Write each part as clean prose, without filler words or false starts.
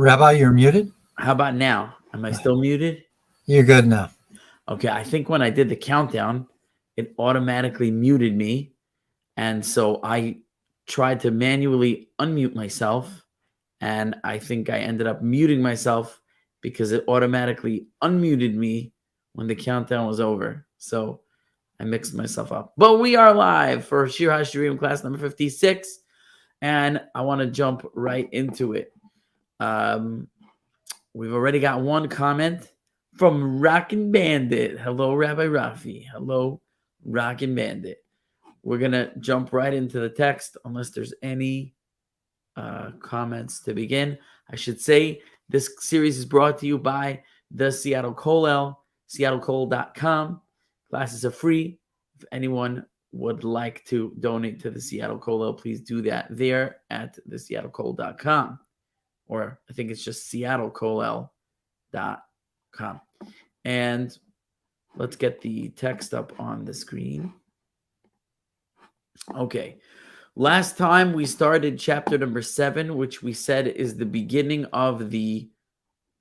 Rabbi, you're muted. How about now? Am I still muted? You're good now. Okay, I think when I did the countdown, it automatically muted me. And so I tried to manually unmute myself. And I think I ended up muting myself because it automatically unmuted me when the countdown was over. So I mixed myself up. But we are live for Shir haShirim class number 56. And I want to jump right into it. We've already got one comment from Rockin' Bandit. Hello, Rabbi Rafi. Hello, Rockin' Bandit. We're going to jump right into the text unless there's any comments to begin. I should say this series is brought to you by the Seattle Kollel, seattlekollel.com. Classes are free. If anyone would like to donate to the Seattle Kollel, please do that there at the seattlekollel.com. Or I think it's just seattlekollel.com. And let's get the text up on the screen. Okay. Last time we started chapter number 7, which we said is the beginning of the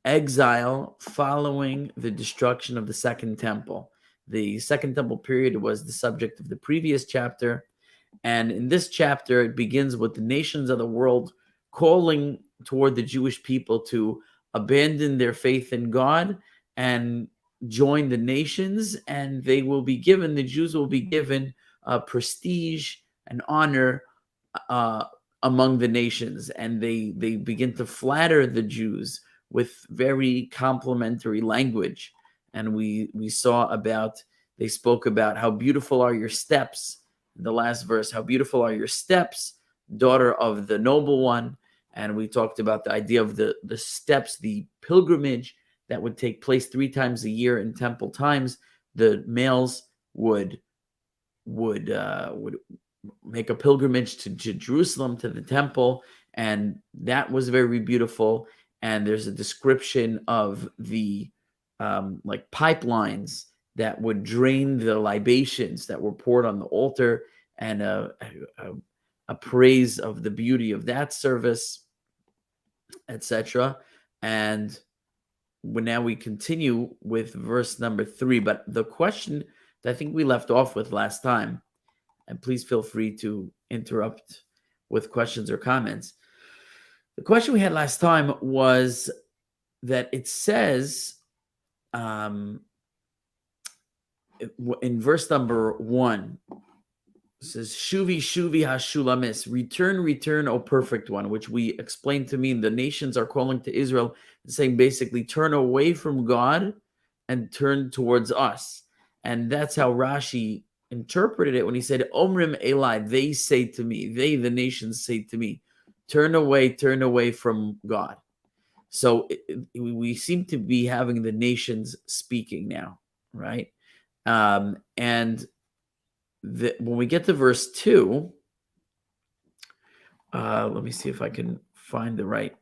exile following the destruction of the Second Temple. The Second Temple period was the subject of the previous chapter. And in this chapter, it begins with the nations of the world calling toward the Jewish people to abandon their faith in God and join the nations, and they will be given, the Jews will be given prestige and honor among the nations, and they begin to flatter the Jews with very complimentary language. And we saw about, they spoke about how beautiful are your steps in the last verse, how beautiful are your steps, daughter of the noble one. And we talked about the idea of the steps, the pilgrimage that would take place 3 times a year in temple times. The males would make a pilgrimage to Jerusalem, to the temple, and that was very beautiful. And there's a description of the like pipelines that would drain the libations that were poured on the altar, and a praise of the beauty of that service, etc. And now we continue with verse number 3. But the question that I think we left off with last time, and please feel free to interrupt with questions or comments. The question we had last time was that it says in verse number 1, it says, Shuvi, Shuvi haShulamis, return, return, O perfect one, which we explained to mean the nations are calling to Israel, saying basically, turn away from God and turn towards us. And that's how Rashi interpreted it when he said, Omrim Eli, they say to me, they, the nations, say to me, turn away from God. So we seem to be having the nations speaking now, right? And when we get to verse 2, let me see if I can find the right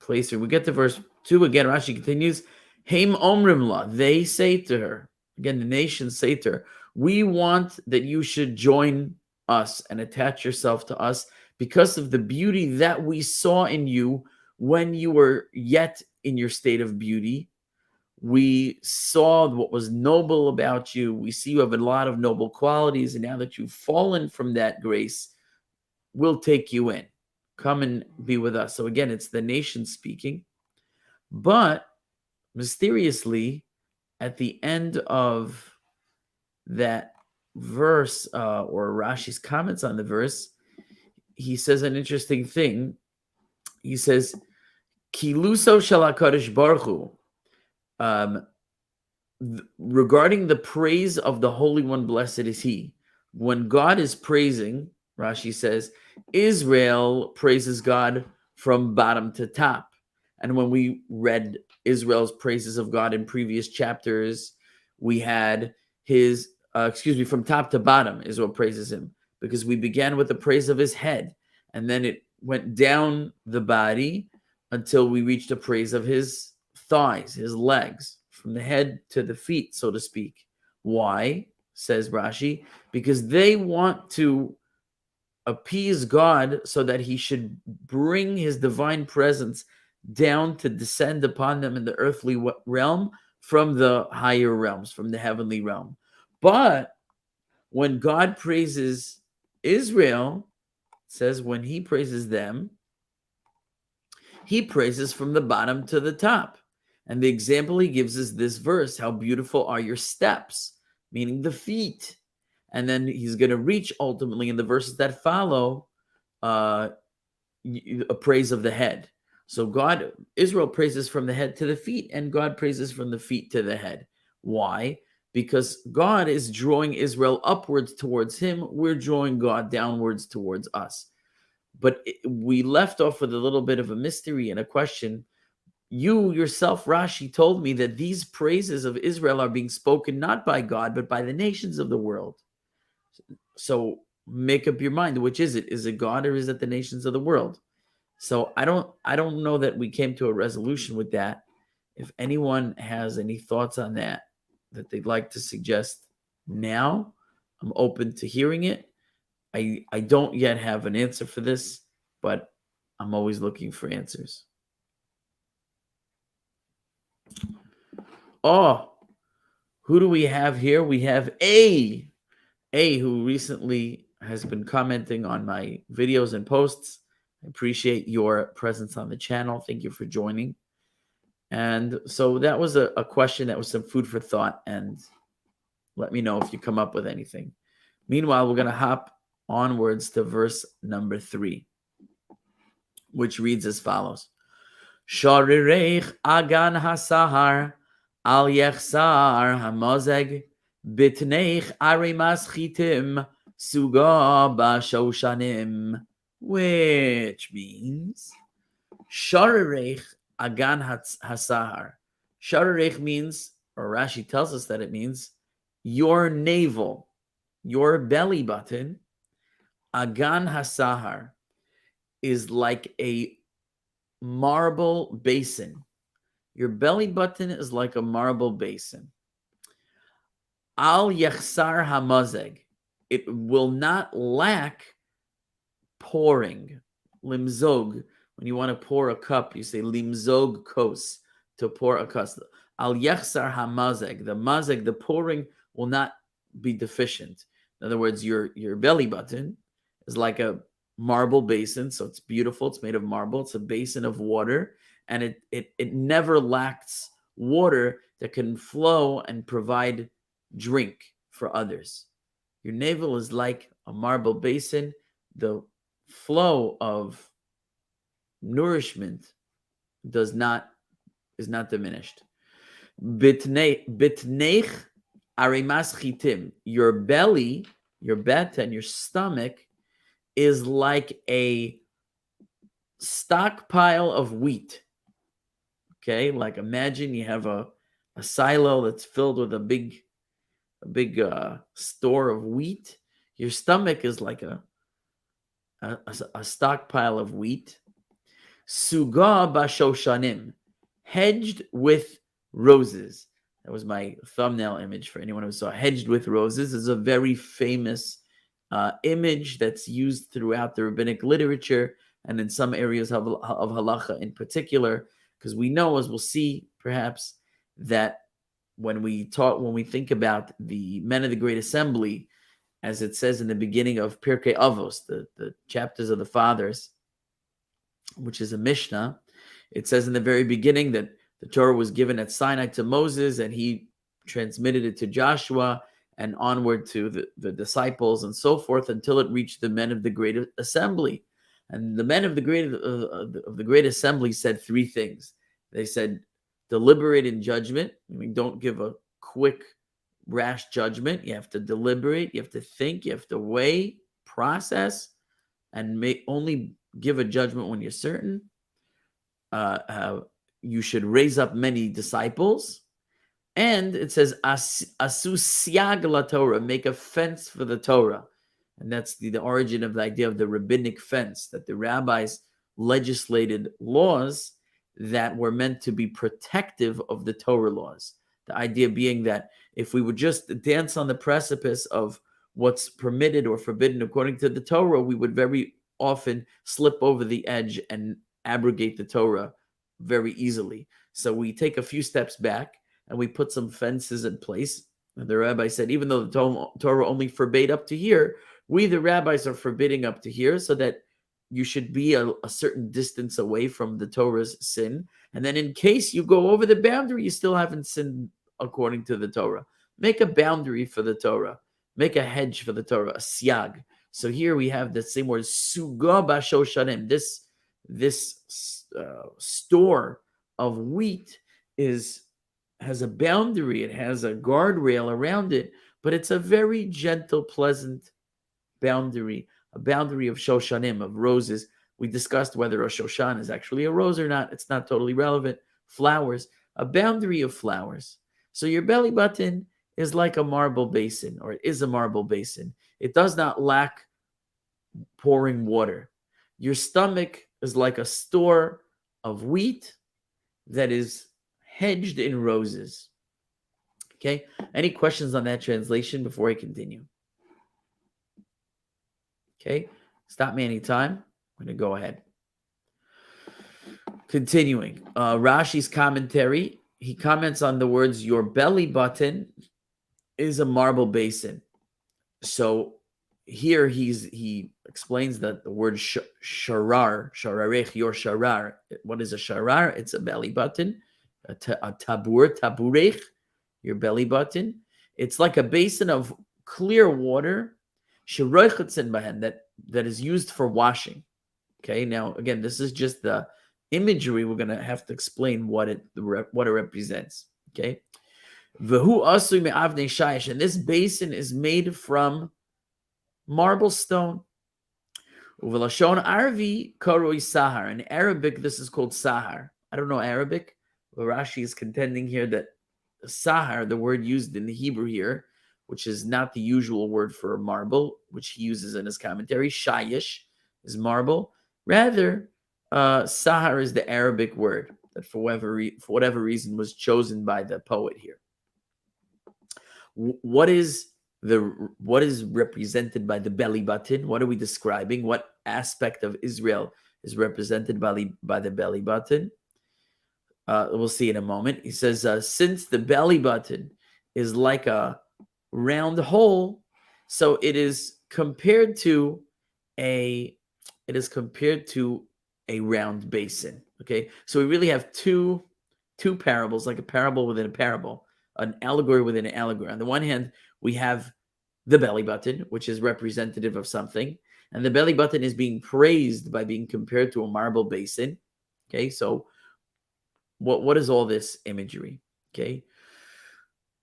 place here. We get to verse 2 again. Rashi continues, Haim Omrim La, they say to her, again, the nations say to her, we want that you should join us and attach yourself to us because of the beauty that we saw in you when you were yet in your state of beauty. We saw what was noble about you. We see you have a lot of noble qualities. And now that you've fallen from that grace, we'll take you in. Come and be with us. So again, it's the nation speaking. But mysteriously, at the end of that verse, or Rashi's comments on the verse, he says an interesting thing. He says, Kiluso shel HaKadosh Baruch Hu, regarding the praise of the Holy One, blessed is He. When God is praising, Rashi says, Israel praises God from bottom to top. And when we read Israel's praises of God in previous chapters, we had his, from top to bottom, Israel praises him, because we began with the praise of his head, and then it went down the body until we reached the praise of his thighs, his legs, from the head to the feet, so to speak. Why? Says Rashi, because they want to appease God so that he should bring his divine presence down to descend upon them in the earthly realm from the higher realms, from the heavenly realm. But when God praises Israel, it says when he praises them, he praises from the bottom to the top. And the example he gives is this verse, how beautiful are your steps, meaning the feet. And then he's going to reach ultimately in the verses that follow a praise of the head. So Israel praises from the head to the feet, and God praises from the feet to the head. Why? Because God is drawing Israel upwards towards him. We're drawing God downwards towards us. But we left off with a little bit of a mystery and a question. You yourself, Rashi, told me that these praises of Israel are being spoken not by God, but by the nations of the world. So make up your mind. Which is it? Is it God or is it the nations of the world? So I don't know that we came to a resolution with that. If anyone has any thoughts on that they'd like to suggest now, I'm open to hearing it. I don't yet have an answer for this, but I'm always looking for answers. Oh, who do we have here? We have A, who recently has been commenting on my videos and posts. I appreciate your presence on the channel. Thank you for joining. And so that was a question that was some food for thought, and let me know if you come up with anything. Meanwhile, we're going to hop onwards to verse number 3, which reads as follows. Sharirech agan hasahar al yechsar hamozeg bitneich arimas chitim suga bashoshanim, which means Sharirech agan hasahar. Sharirech means, or Rashi tells us that it means, your navel, your belly button. Agan hasahar is like a marble basin. Your belly button is like a marble basin. Al yachsar hamazeg. It will not lack pouring. Limzog. When you want to pour a cup, you say limzog kos, to pour a cup. Al yachsar hamazeg. The mazeg, the pouring, will not be deficient. In other words, your belly button is like a marble basin, so it's beautiful. It's made of marble. It's a basin of water, and it never lacks water that can flow and provide drink for others. Your navel is like a marble basin. The flow of nourishment is not diminished. Bitneich arimas chitim. Your belly, your bet, and your stomach is like a stockpile of wheat. Okay, like imagine you have a silo that's filled with a big store of wheat. Your stomach is like a stockpile of wheat. Suga bashoshanim, hedged with roses. That was my thumbnail image for anyone who saw hedged with roses. This is a very famous image that's used throughout the rabbinic literature and in some areas of halacha in particular, because we know, as we'll see perhaps, that when we think about the men of the Great Assembly, as it says in the beginning of Pirkei Avos, the chapters of the fathers, which is a Mishnah, it says in the very beginning that the Torah was given at Sinai to Moses, and he transmitted it to Joshua and onward to the disciples and so forth until it reached the men of the Great Assembly. And the men of the Great Assembly said 3 things. They said, deliberate in judgment. I mean, don't give a quick, rash judgment. You have to deliberate. You have to think. You have to weigh, process, and only give a judgment when you're certain. You should raise up many disciples. And it says, asu siag la Torah, make a fence for the Torah. And that's the origin of the idea of the rabbinic fence, that the rabbis legislated laws that were meant to be protective of the Torah laws. The idea being that if we would just dance on the precipice of what's permitted or forbidden according to the Torah, we would very often slip over the edge and abrogate the Torah very easily. So we take a few steps back and we put some fences in place. And the rabbi said, even though the Torah only forbade up to here, we, the rabbis, are forbidding up to here so that you should be a certain distance away from the Torah's sin. And then in case you go over the boundary, you still haven't sinned according to the Torah. Make a boundary for the Torah. Make a hedge for the Torah, a siag. So here we have the same word, suga bashoshanim. This store of wheat has a boundary. It has a guardrail around it, but it's a very gentle, pleasant boundary, a boundary of shoshanim, of roses. We discussed whether a shoshan is actually a rose or not. It's not totally relevant. Flowers, a boundary of flowers. So your belly button is like a marble basin, or it is a marble basin. It does not lack pouring water. Your stomach is like a store of wheat that is hedged in roses. Okay? Any questions on that translation before I continue? Okay? Stop me anytime. I'm going to go ahead. Continuing. Rashi's commentary. He comments on the words, your belly button is a marble basin. So here he explains that the word sharar, shararech, your sharar. What is a sharar? It's a belly button, a taburech, your belly button. It's like a basin of clear water, that is used for washing. Okay, now again, this is just the imagery. We're going to have to explain what it represents. Okay, v'hu asui me'avnei shayish, and this basin is made from marble stone. Uvelashon arvi karoi sahar. In Arabic, this is called sahar. I don't know Arabic, but Rashi is contending here that sahar, the word used in the Hebrew here, which is not the usual word for marble, which he uses in his commentary, shayish is marble. Rather, sahar is the Arabic word that for whatever reason was chosen by the poet here. What is represented by the belly button? What are we describing? What aspect of Israel is represented by the belly button? We'll see in a moment. He says, since the belly button is like a round hole, so it is compared to a round basin. Okay, so we really have two parables, like a parable within a parable, an allegory within an allegory. On the one hand, we have the belly button, which is representative of something, and the belly button is being praised by being compared to a marble basin. Okay, so what is all this imagery? Okay,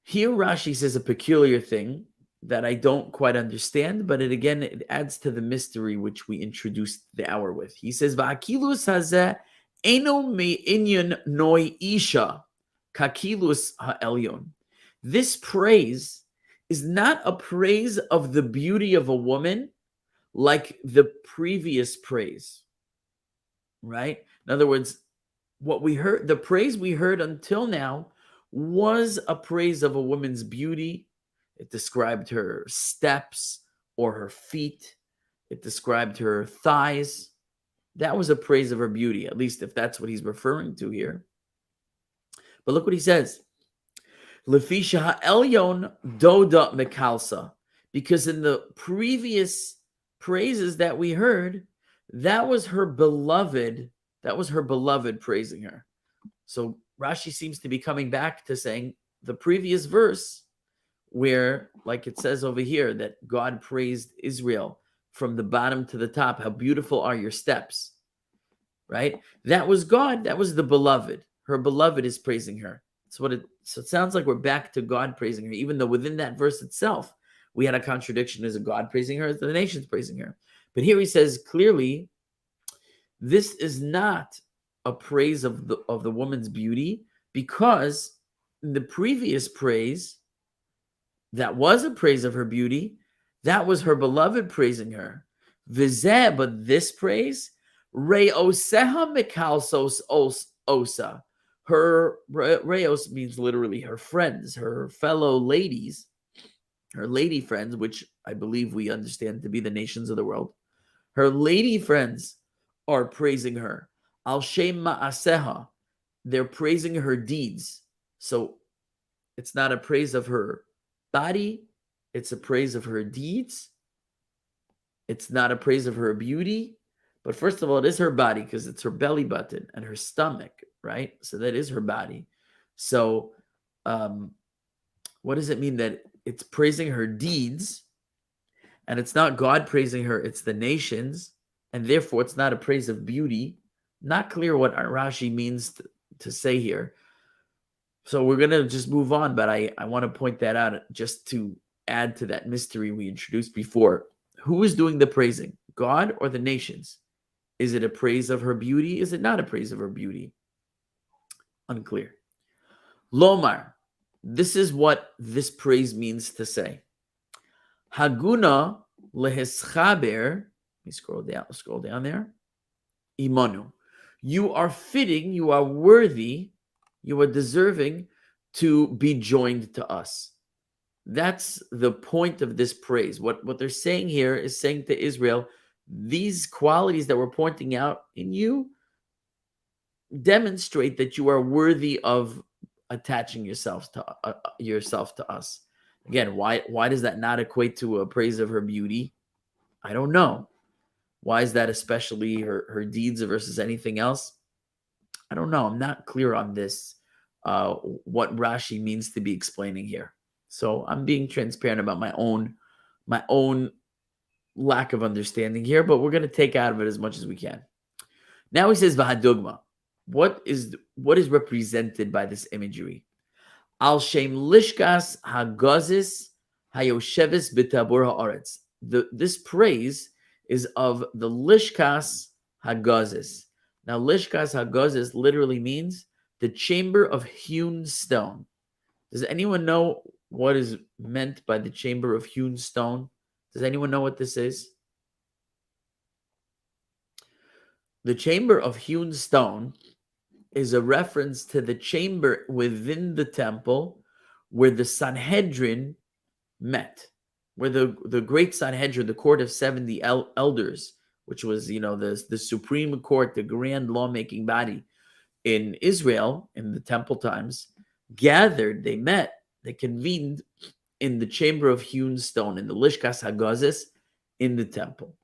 here Rashi says a peculiar thing that I don't quite understand, but it adds to the mystery which we introduced the hour with. He says, "Va'akilus hazeh eno me'inyan noi isha kakilus ha'elyon." This praise is not a praise of the beauty of a woman like the previous praise, right? In other words, what we heard, the praise we heard until now was a praise of a woman's beauty. It described her steps or her feet. It described her thighs. That was a praise of her beauty, at least if that's what he's referring to here. But look what he says. Lefisha ha'elyon doda mekalsa. Because in the previous praises that we heard, that was her beloved praising her. So Rashi seems to be coming back to saying the previous verse where, like it says over here, that God praised Israel from the bottom to the top. How beautiful are your steps, right? That was God. That was the beloved. Her beloved is praising her. So it sounds like we're back to God praising her, even though within that verse itself, we had a contradiction. Is it God praising her? Is the nations praising her? But here he says clearly, this is not a praise of the woman's beauty, because in the previous praise, that was a praise of her beauty. That was her beloved praising her. Vizeh, but this praise, reoseha mikalsos osa. Her reos means literally her friends, her fellow ladies, her lady friends, which I believe we understand to be the nations of the world. Her lady friends are praising her. Al shem ma'aseha. they're praising her deeds. So it's not a praise of her body, it's a praise of her deeds. It's not a praise of her beauty. But first of all, it is her body because it's her belly button and her stomach, right? So that is her body. So what does it mean that it's praising her deeds? And it's not God praising her, it's the nations. And therefore, it's not a praise of beauty. Not clear what Rashi means to say here. So we're going to just move on. But I want to point that out just to add to that mystery we introduced before. Who is doing the praising? God or the nations? Is it a praise of her beauty? Is it not a praise of her beauty? Unclear. Lomar. This is what this praise means to say. Haguna leheschaber. Let me scroll down there. Imanu. You are fitting, you are worthy, you are deserving to be joined to us. That's the point of this praise. What they're saying here is saying to Israel, these qualities that we're pointing out in you demonstrate that you are worthy of attaching yourself to us. Again, why does that not equate to a praise of her beauty? I don't know. Why is that especially her deeds versus anything else? I don't know. I'm not clear on this, what Rashi means to be explaining here. So I'm being transparent about my own lack of understanding here, but we're going to take out of it as much as we can. Now he says, Vahadugma. What is represented by this imagery? Al Shem Lishkas Hagazis Hayoshevis Bitabur Haaretz. This praise is of the Lishkas Hagazis. Now, Lishkas Hagazis literally means the chamber of hewn stone. Does anyone know what is meant by the chamber of hewn stone? Does anyone know what this is? The chamber of hewn stone is a reference to the chamber within the temple where the Sanhedrin met, where the great Sanhedrin, the court of 70 elders, which was, the Supreme Court, the grand lawmaking body in Israel in the temple times, gathered, they met, they convened in the chamber of hewn stone, in the Lishkas Hagazis, in the temple.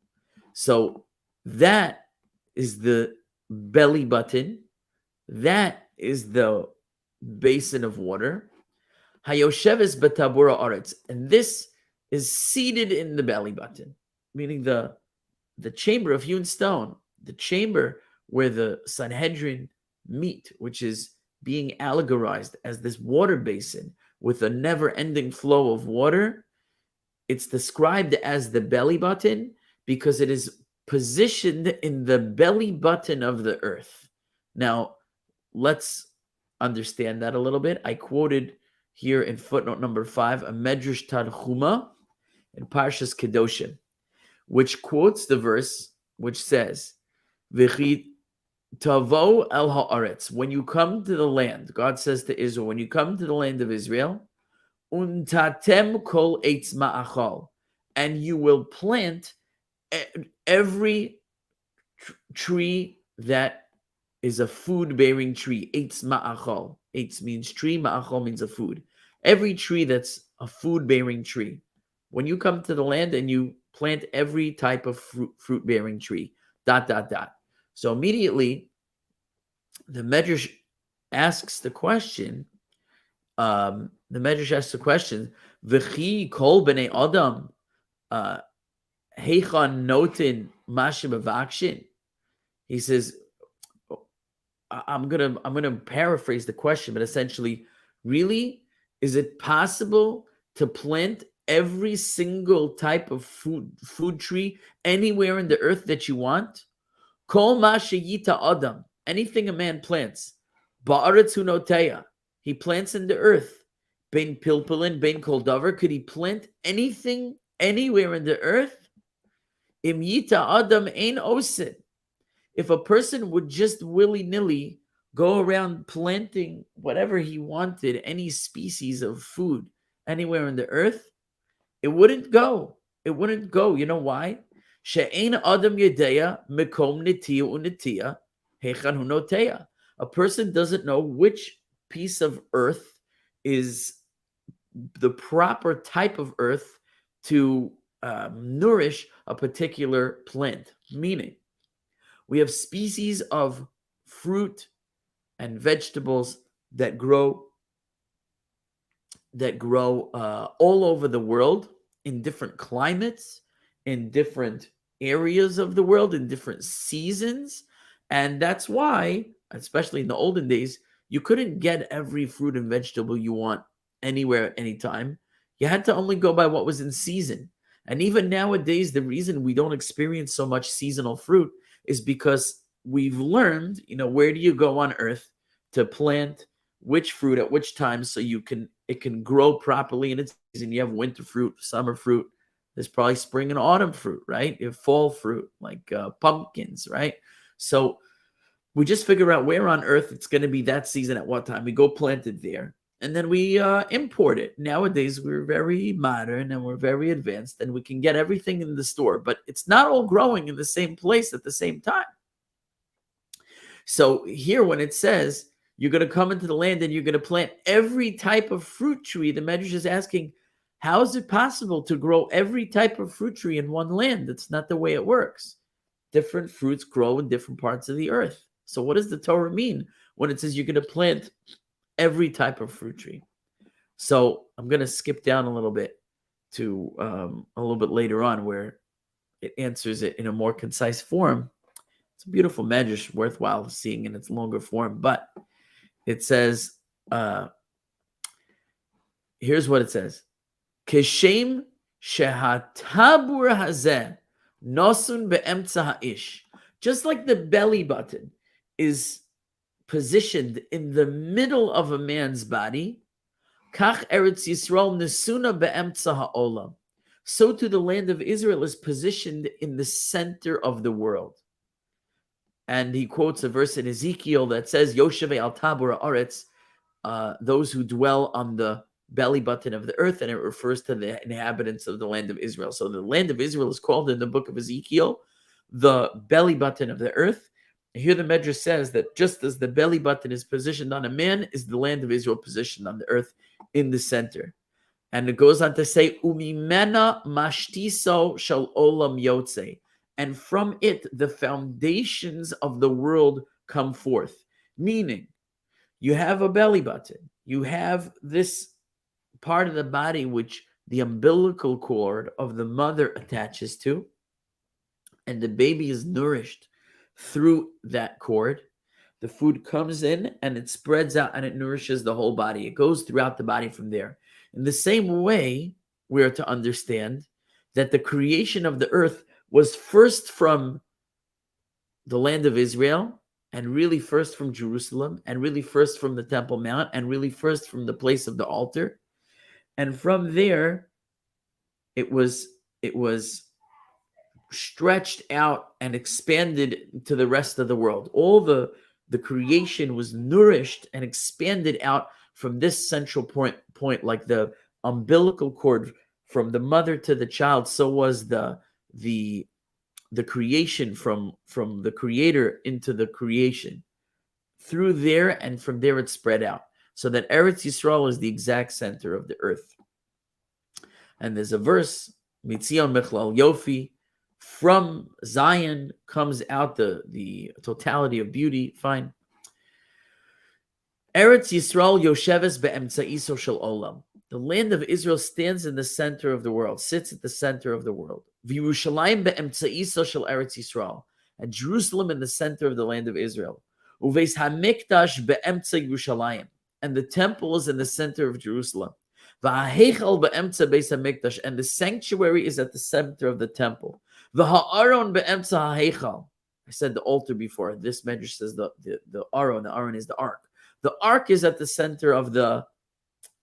So that is the belly button. That is the basin of water. Hayosheves betabura aretz. And this is seated in the belly button, meaning the chamber of hewn stone, the chamber where the Sanhedrin meet, which is being allegorized as this water basin with a never-ending flow of water. It's described as the belly button because it is positioned in the belly button of the earth. Now, let's understand that a little bit. I quoted here in footnote number 5 a Medrash Tanchuma in Parshas Kedoshim, which quotes the verse which says, "V'chi tavo el haaretz." When you come to the land, God says to Israel, when you come to the land of Israel, untatem kol eitz ma'achal, and you will plant every tree that is a food-bearing tree. Eitz ma'achal. Eitz means tree, ma'achal means a food. Every tree that's a food-bearing tree. When you come to the land and you plant every type of fruit-bearing tree, ... So immediately, the Medrash asks the question, V'chi kol b'nei adam heichan notin mashe b'vakshin. He says, I'm gonna paraphrase the question, but essentially, really, is it possible to plant every single type of food tree anywhere in the earth that you want? Kol ma sheyita adam, anything a man plants, ba'aretz hu noteya, he plants in the earth. Bein pilpulin, bein kol davar, could he plant anything anywhere in the earth? Im yita adam ein osin. If a person would just willy-nilly go around planting whatever he wanted, any species of food anywhere in the earth, it wouldn't go. It wouldn't go. You know why? She'ein adam yedeya mekom netiya unetiya heichan hu noteya. A person doesn't know which piece of earth is the proper type of earth to nourish a particular plant. Meaning, we have species of fruit and vegetables that grow all over the world in different climates, in different areas of the world, in different seasons. And that's why, especially in the olden days, you couldn't get every fruit and vegetable you want anywhere, anytime. You had to only go by what was in season. And even nowadays, the reason we don't experience so much seasonal fruit is because we've learned, where do you go on earth to plant which fruit at which time so it can grow properly in its season. You have winter fruit, summer fruit. There's probably spring and autumn fruit, right? You have fall fruit, like pumpkins, right? So we just figure out where on earth it's going to be that season at what time. We go plant it there, and then we import it. Nowadays, we're very modern and we're very advanced, and we can get everything in the store, but it's not all growing in the same place at the same time. So here, when it says you're going to come into the land and you're going to plant every type of fruit tree, the Medrash is asking, how is it possible to grow every type of fruit tree in one land? That's not the way it works. Different fruits grow in different parts of the earth. So what does the Torah mean when it says you're going to plant every type of fruit tree? So I'm going to skip down a little bit to a little bit later on where it answers it in a more concise form. It's a beautiful medrash, worthwhile seeing in its longer form. But it says, here's what it says. Keshem shehatabur hazeh nosun be'emtza ha'ish. Just like the belly button is positioned in the middle of a man's body, kach Eretz Yisrael nesuna be'emtza ha'olam. So too the land of Israel is positioned in the center of the world. And he quotes a verse in Ezekiel that says, Yoshevei al tabur ha'aretz, those who dwell on the belly button of the earth, and it refers to the inhabitants of the land of Israel. So the land of Israel is called in the book of Ezekiel the belly button of the earth. And here the Medrash says that just as the belly button is positioned on a man, is the land of Israel positioned on the earth in the center. And it goes on to say, Umimena mashtiso shel olam yotze. And from it, the foundations of the world come forth. Meaning, you have a belly button. You have this part of the body which the umbilical cord of the mother attaches to. And the baby is nourished through that cord. The food comes in and it spreads out and it nourishes the whole body. It goes throughout the body from there. In the same way, we are to understand that the creation of the earth was first from the land of Israel, and really first from Jerusalem, and really first from the Temple Mount, and really first from the place of the altar. And from there, it was stretched out and expanded to the rest of the world. All the creation was nourished and expanded out from this central point like the umbilical cord from the mother to the child. So was the creation from the creator into the creation through there, and from there it spread out, so that Eretz Yisrael is the exact center of the earth. And there's a verse, Mitzion Mechlal Yofi, from Zion comes out the totality of beauty. Fine. Eretz Yisrael Yosheves be'emtzaiso shel olam. The land of Israel stands in the center of the world, sits at the center of the world. V'Yerushalayim be'emtzaiso shel Eretz Yisrael, and Jerusalem in the center of the land of Israel. Uveis hamikdash be'emtza Yerushalayim, and the temple is in the center of Jerusalem. V'haheichal be'emtza beis hamikdash, and the sanctuary is at the center of the temple. V'ha'aron be'emtza ha'heichal. I said the altar before. This medrash says the aron. The aron is the ark. The ark is at the center of the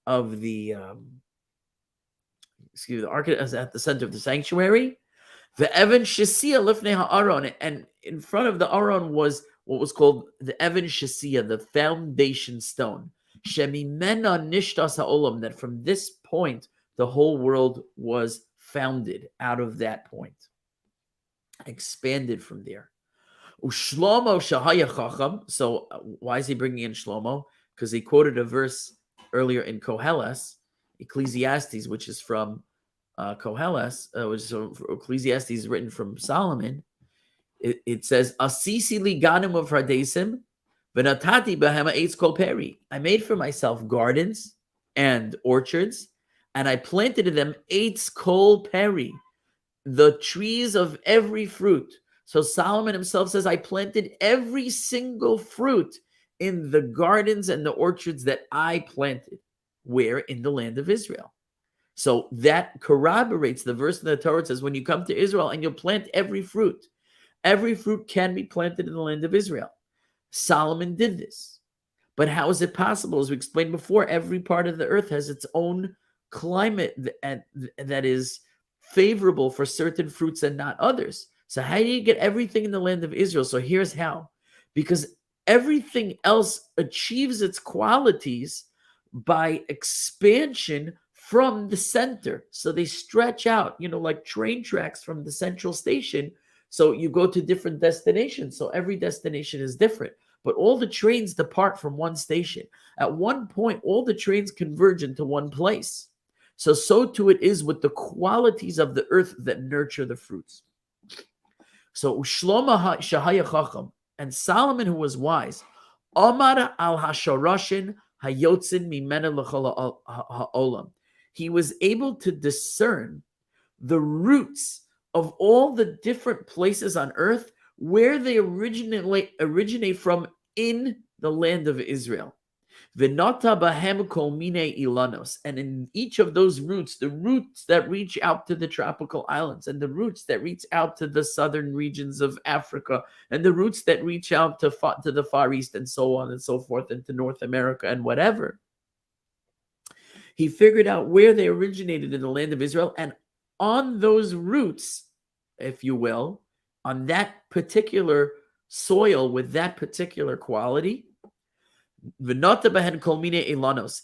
ark is at the center of the sanctuary. The Evan Shesiah lifnei ha'aron, and in front of the aron was what was called the Evan Shesiah, the foundation stone. Shemimena nishtas ha'olam, that from this point the whole world was founded out of that point, expanded from there. Ushlomo shahaya chacham. So why is he bringing in Shlomo? Because he quoted a verse earlier in Koheles, Ecclesiastes, which is from Koheles, which is Ecclesiastes written from Solomon. It says, Asisi li ganim of Hardesim, v'natati behema eitz kol peri. I made for myself gardens and orchards, and I planted in them eitz kol peri, the trees of every fruit. So Solomon himself says, I planted every single fruit in the gardens and the orchards that I planted. Where? In the land of Israel. So that corroborates the verse in the Torah. It says, when you come to Israel and you'll plant every fruit can be planted in the land of Israel. Solomon did this. But how is it possible? As we explained before, every part of the earth has its own climate that is favorable for certain fruits and not others. So how do you get everything in the land of Israel? So here's how. Because everything else achieves its qualities by expansion from the center. So they stretch out, like train tracks from the central station. So you go to different destinations. So every destination is different. But all the trains depart from one station. At one point, all the trains converge into one place. So too it is with the qualities of the earth that nurture the fruits. So Shlomo shahaya chacham, and Solomon, who was wise, Amar al hasharashin hayotzin mimena l'chol ha'olam. He was able to discern the roots of all the different places on earth where they originate from in the land of Israel. V'nata bahem kol minei ilanos. And in each of those roots, the roots that reach out to the tropical islands, and the roots that reach out to the southern regions of Africa, and the roots that reach out to the Far East, and so on and so forth, into North America and whatever. He figured out where they originated in the land of Israel, and on those roots, if you will, on that particular soil with that particular quality, he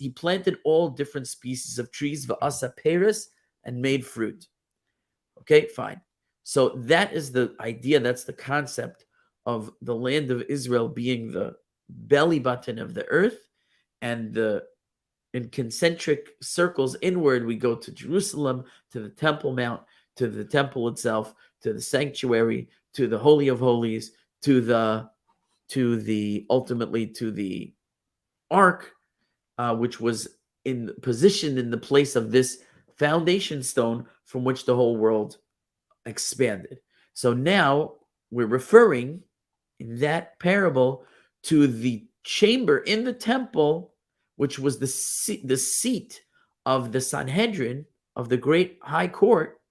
planted all different species of trees, v'asa peres, and made fruit. Okay, fine. So that is the idea, that's the concept of the land of Israel being the belly button of the earth, and in concentric circles inward, we go to Jerusalem, to the Temple Mount, to the temple itself, to the sanctuary, to the Holy of Holies, to the ultimately to the ark, which was positioned in the place of this foundation stone from which the whole world expanded. So now we're referring in that parable to the chamber in the temple, which was the seat of the Sanhedrin, of the great high court.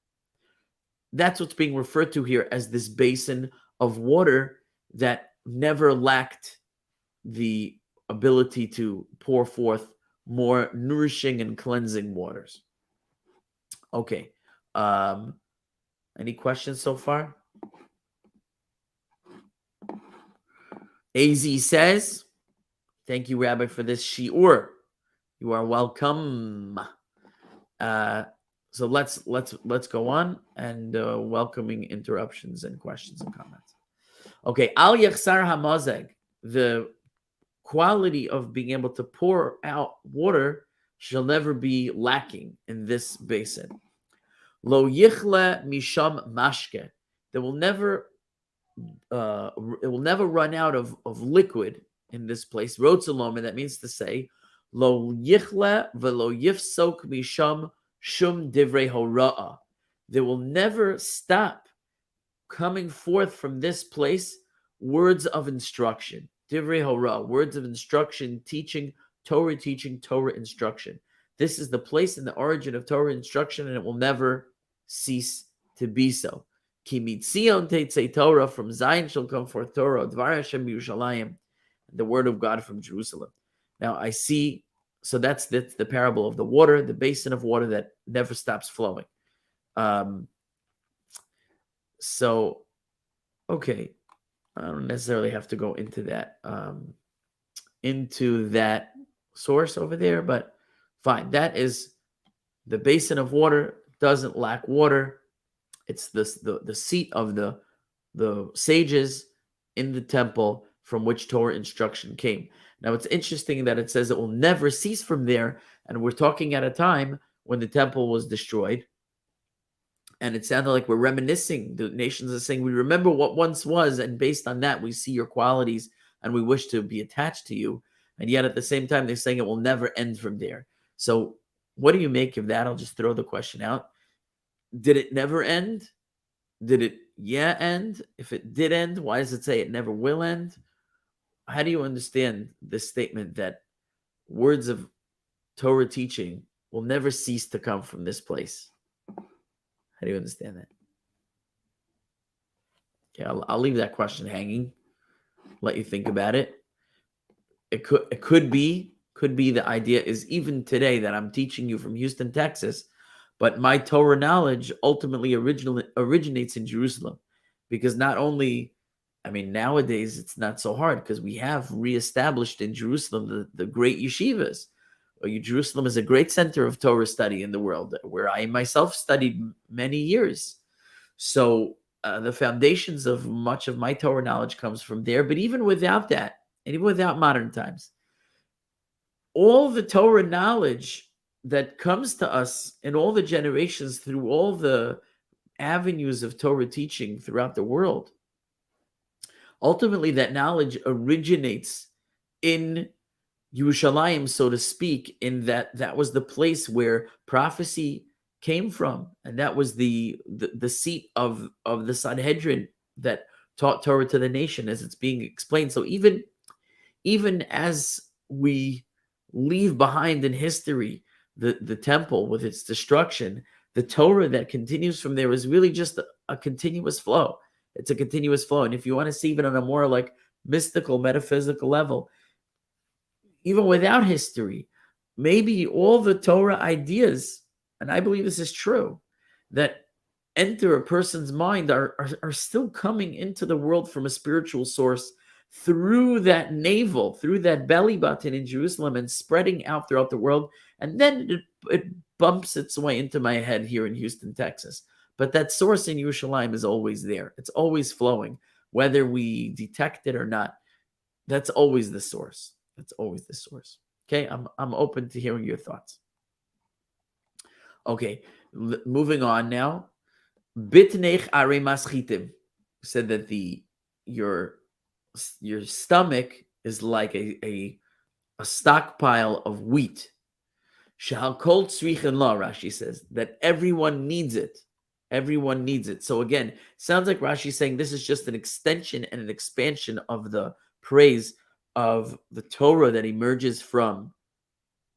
That's what's being referred to here as this basin of water that never lacked the ability to pour forth more nourishing and cleansing waters. Okay. Any questions so far? AZ says, thank you, Rabbi, for this shiur. You are welcome. So let's go on and welcoming interruptions and questions and comments. Okay, al yachsar hamazeg, the quality of being able to pour out water shall never be lacking in this basin. Lo yichle misham mashke, it will never run out of liquid in this place. Rotzalom, and that means to say, lo yichle velo yifsok misham shum divrei hora'ah. There will never stop coming forth from this place words of instruction. Divrei hora'ah, words of instruction, teaching, Torah instruction. This is the place and the origin of Torah instruction, and it will never cease to be so. Ki mitzion teitzei Torah, from Zion shall come forth Torah, Dvar Hashem Yerushalayim, the word of God from Jerusalem. Now I see, so that's the parable of the water, the basin of water that never stops flowing. So, okay, I don't necessarily have to go into that source over there, but fine. That is the basin of water, doesn't lack water. It's the seat of the sages, in the temple from which Torah instruction came. Now, it's interesting that it says it will never cease from there, and we're talking at a time when the temple was destroyed, and it sounded like we're reminiscing. The nations are saying, we remember what once was, and based on that, we see your qualities, and we wish to be attached to you. And yet, at the same time, they're saying it will never end from there. So, what do you make of that? I'll just throw the question out. Did it never end? Did it end? If it did end, why does it say it never will end? How do you understand this statement that words of Torah teaching will never cease to come from this place? How do you understand that? Okay, I'll leave that question hanging. Let you think about it. It could be the idea is even today that I'm teaching you from Houston, Texas, but my Torah knowledge ultimately originates in Jerusalem, because not only, I mean, nowadays it's not so hard because we have reestablished in Jerusalem the great yeshivas. Jerusalem is a great center of Torah study in the world, where I myself studied many years. So the foundations of much of my Torah knowledge comes from there. But even without that, and even without modern times, all the Torah knowledge that comes to us in all the generations through all the avenues of Torah teaching throughout the world, ultimately that knowledge originates in Yerushalayim, so to speak, in that was the place where prophecy came from, and that was the seat of the Sanhedrin that taught Torah to the nation, as it's being explained. So even as we leave behind in history the temple with its destruction, the Torah that continues from there is really just a continuous flow. It's a continuous flow. And if you want to see even on a more like mystical, metaphysical level, even without history, maybe all the Torah ideas, and I believe this is true, that enter a person's mind are still coming into the world from a spiritual source through that navel, through that belly button in Jerusalem, and spreading out throughout the world. And then it bumps its way into my head here in Houston, Texas. But that source in Yerushalayim is always there. It's always flowing, whether we detect it or not. That's always the source. That's always the source. Okay, I'm open to hearing your thoughts. Okay, moving on now. Bitnech are maschitim said that your stomach is like a stockpile of wheat. Shehal kol tzrichen la, Rashi says, that everyone needs it. Everyone needs it. So again, sounds like Rashi saying this is just an extension and an expansion of the praise of the Torah that emerges from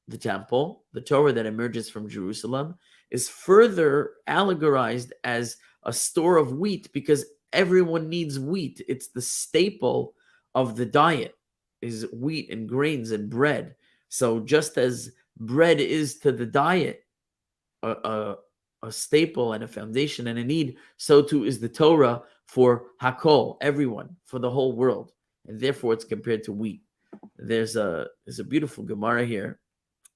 the temple. The Torah that emerges from Jerusalem is further allegorized as a store of wheat, because everyone needs wheat. It's the staple of the diet, is wheat and grains and bread. So just as bread is to the diet a staple and a foundation and a need, so too is the Torah for hakol, everyone, for the whole world. And therefore it's compared to wheat. There's a beautiful Gemara here.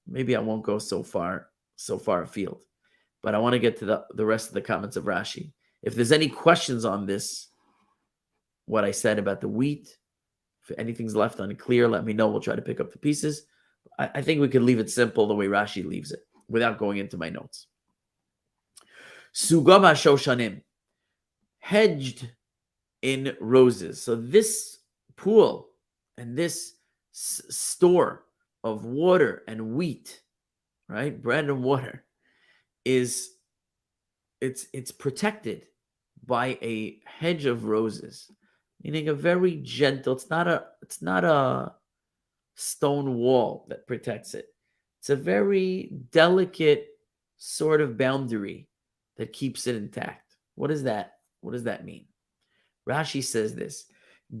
Maybe I won't go so far afield, but I want to get to the rest of the comments of Rashi. If there's any questions on this, what I said about the wheat, if anything's left unclear, let me know. We'll try to pick up the pieces. I think we could leave it simple the way Rashi leaves it, without going into my notes. Sugam HaShoshanim, hedged in roses. So this pool and this store of water and wheat, right, bread and water, it's protected by a hedge of roses, meaning a very gentle. It's not a stone wall that protects it. It's a very delicate sort of boundary that keeps it intact. What does that mean? Rashi says this: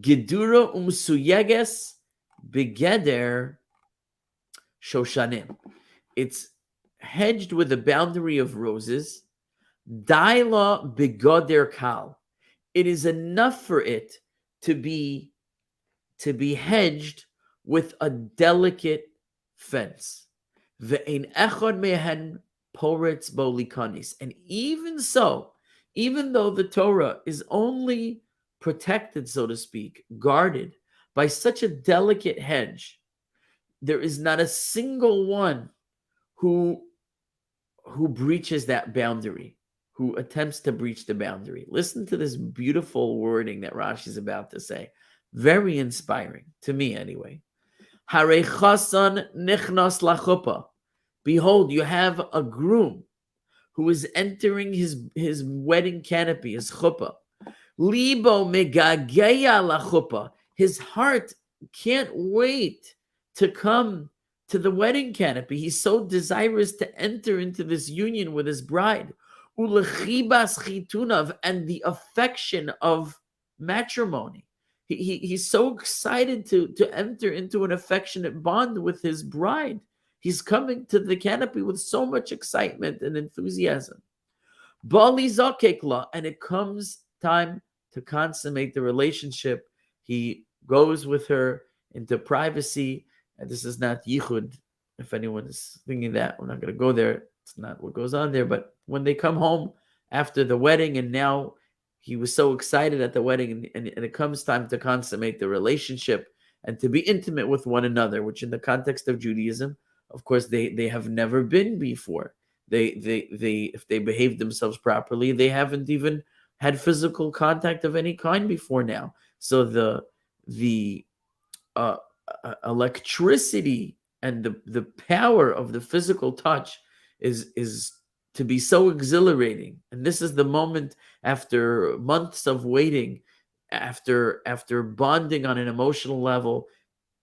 Gedura umsuyeges begeder shoshanim. It's hedged with a boundary of roses. Daila begoder kal. It is enough for it to be hedged with a delicate fence. Ve'ein echad mehen poretz bo likanis. And even so, even though the Torah is only protected, so to speak, guarded by such a delicate hedge. There is not a single one who breaches that boundary, who attempts to breach the boundary. Listen to this beautiful wording that Rashi is about to say. Very inspiring, to me anyway. Harei chasan nichnas lachuppah. Behold, you have a groom who is entering his wedding canopy, his chuppah. Libo megageya lachuppah. His heart can't wait to come to the wedding canopy. He's so desirous to enter into this union with his bride. Ulechibas chitunav, and the affection of matrimony. He's so excited to enter into an affectionate bond with his bride. He's coming to the canopy with so much excitement and enthusiasm. Bali zakekla, and it comes time to consummate the relationship. He goes with her into privacy. And this is not yichud. If anyone is thinking that, we're not going to go there. It's not what goes on there. But when they come home after the wedding, and now he was so excited at the wedding, and it comes time to consummate the relationship and to be intimate with one another, which in the context of Judaism, of course, they have never been before. They if they behave themselves properly, they haven't even had physical contact of any kind before now. So the electricity and the power of the physical touch is to be so exhilarating. And this is the moment, after months of waiting, after bonding on an emotional level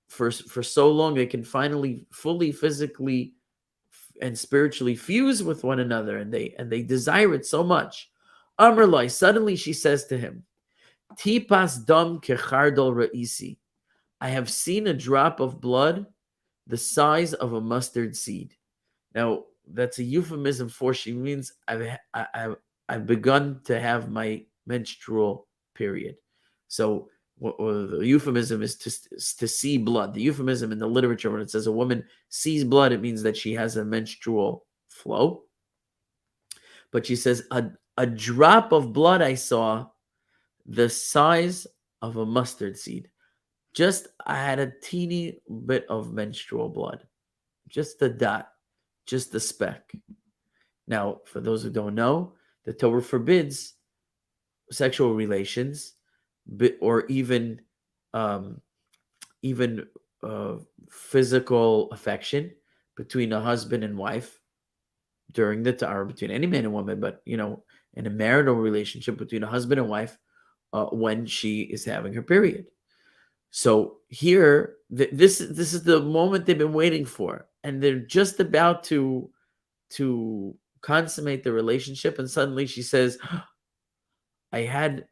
for so long, they can finally fully physically and spiritually fuse with one another, and they desire it so much. Amrlai, suddenly she says to him, Tipas dam kechardol ra'isi. I have seen a drop of blood the size of a mustard seed. Now, that's a euphemism for, she means I've begun to have my menstrual period. So the euphemism is to see blood. The euphemism in the literature, when it says a woman sees blood, it means that she has a menstrual flow. But she says, a drop of blood I saw the size of a mustard seed. I had a teeny bit of menstrual blood. Just a dot. Just a speck. Now, for those who don't know, the Torah forbids sexual relations, or even physical affection between a husband and wife during the Torah, between any man and woman, but in a marital relationship between a husband and wife when she is having her period. So here, this is the moment they've been waiting for, and they're just about to consummate the relationship, and suddenly she says, I had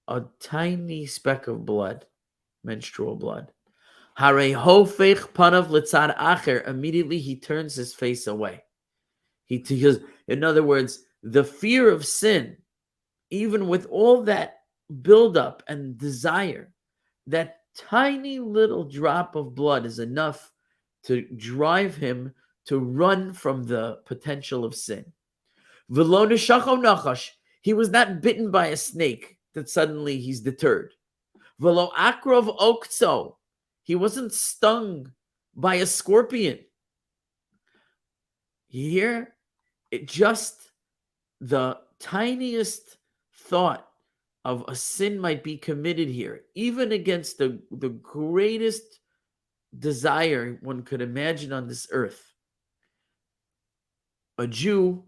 a tiny speck of blood, menstrual blood. Harei hofech panav letzad acher. Immediately he turns his face away. He goes, in other words, the fear of sin, even with all that buildup and desire, that tiny little drop of blood is enough to drive him to run from the potential of sin. V'lo neshacho nachash. He was not bitten by a snake that suddenly he's deterred. V'lo akrov oktso. He wasn't stung by a scorpion. You hear? Just the tiniest thought of a sin might be committed here, even against the greatest desire one could imagine on this earth. A Jew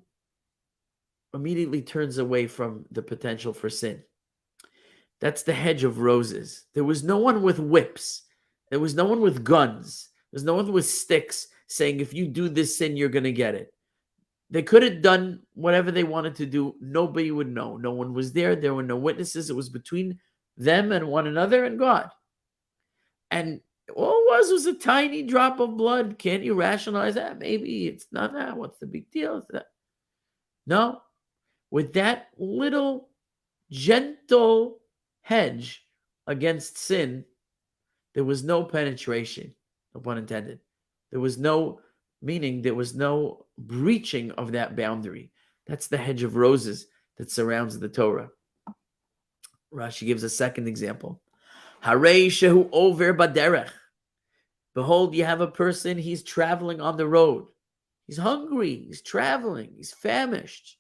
immediately turns away from the potential for sin. That's the hedge of roses. There was no one with whips. There was no one with guns. There's no one with sticks saying, if you do this sin, you're going to get it. They could have done whatever they wanted to do. Nobody would know. No one was there. There were no witnesses. It was between them and one another and God. And all it was a tiny drop of blood. Can't you rationalize that? Maybe it's not that. What's the big deal? It's that. No. With that little gentle hedge against sin, there was no penetration, no pun intended. There was no breaching of that boundary. That's the hedge of roses that surrounds the Torah. Rashi gives a second example. Harei shehu over baderech. Behold, you have a person, he's traveling on the road. He's hungry, he's traveling, he's famished.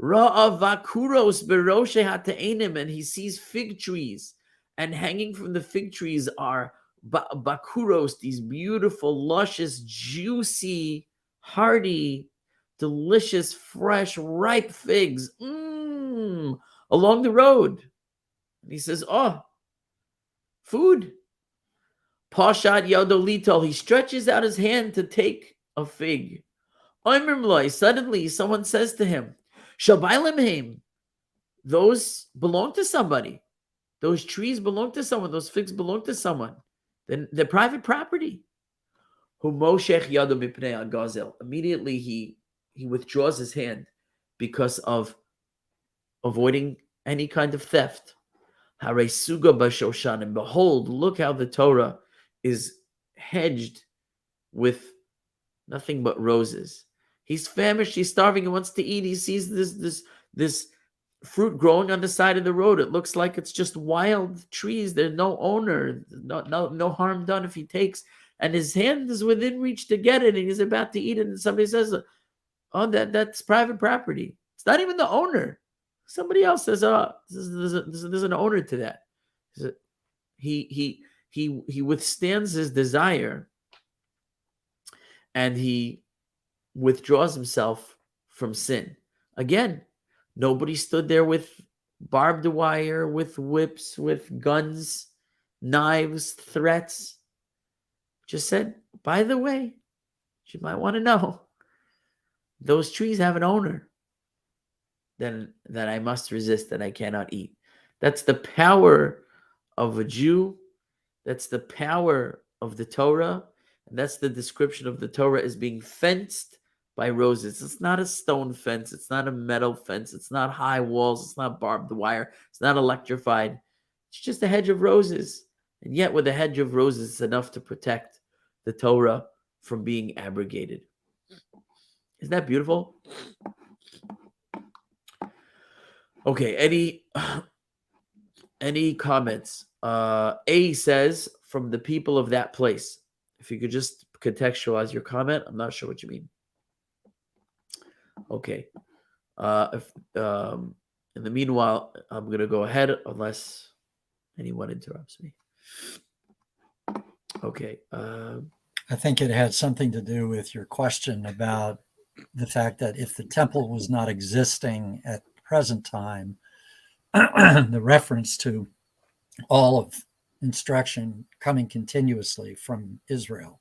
Ra'av vakuros beroshe hata'enim, and he sees fig trees, and hanging from the fig trees are bakuros, these beautiful, luscious, juicy, hearty, delicious, fresh, ripe figs along the road. And he says, oh, food. Pashat yadolito, he stretches out his hand to take a fig. Suddenly someone says to him, Shabaylimheim, those belong to somebody. Those trees belong to someone. Those figs belong to someone. Then they're private property. Immediately he withdraws his hand because of avoiding any kind of theft. And behold, look how the Torah is hedged with nothing but roses. He's famished, he's starving, he wants to eat. He sees this fruit growing on the side of the road. It looks like it's just wild trees. There's no owner, no harm done if he takes. And his hand is within reach to get it, and he's about to eat it. And somebody says, "Oh, that's private property. It's not even the owner." Somebody else says, "Oh, there's an owner to that." He withstands his desire, and he withdraws himself from sin. Again, nobody stood there with barbed wire, with whips, with guns, knives, threats. Just said, by the way, you might want to know, those trees have an owner then that I must resist, that I cannot eat. That's the power of a Jew. That's the power of the Torah. And that's the description of the Torah as being fenced by roses. It's not a stone fence. It's not a metal fence. It's not high walls. It's not barbed wire. It's not electrified. It's just a hedge of roses. And yet with a hedge of roses, it's enough to protect the Torah from being abrogated. Isn't that beautiful? Okay, any comments? A says, from the people of that place. If you could just contextualize your comment. I'm not sure what you mean. Okay. In the meanwhile, I'm going to go ahead unless anyone interrupts me. Okay. I think it had something to do with your question about the fact that if the temple was not existing at present time, the reference to all of instruction coming continuously from Israel.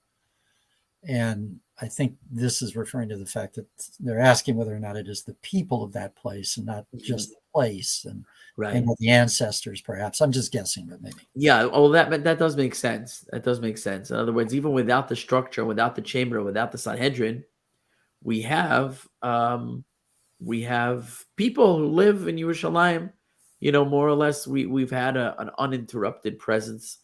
And I think this is referring to the fact that they're asking whether or not it is the people of that place and not just the place and, right. and the ancestors, perhaps. I'm just guessing, but maybe. Yeah, well, that does make sense. That does make sense. In other words, even without the structure, without the chamber, without the Sanhedrin, we have people who live in Yerushalayim. You know, more or less, we've had an uninterrupted presence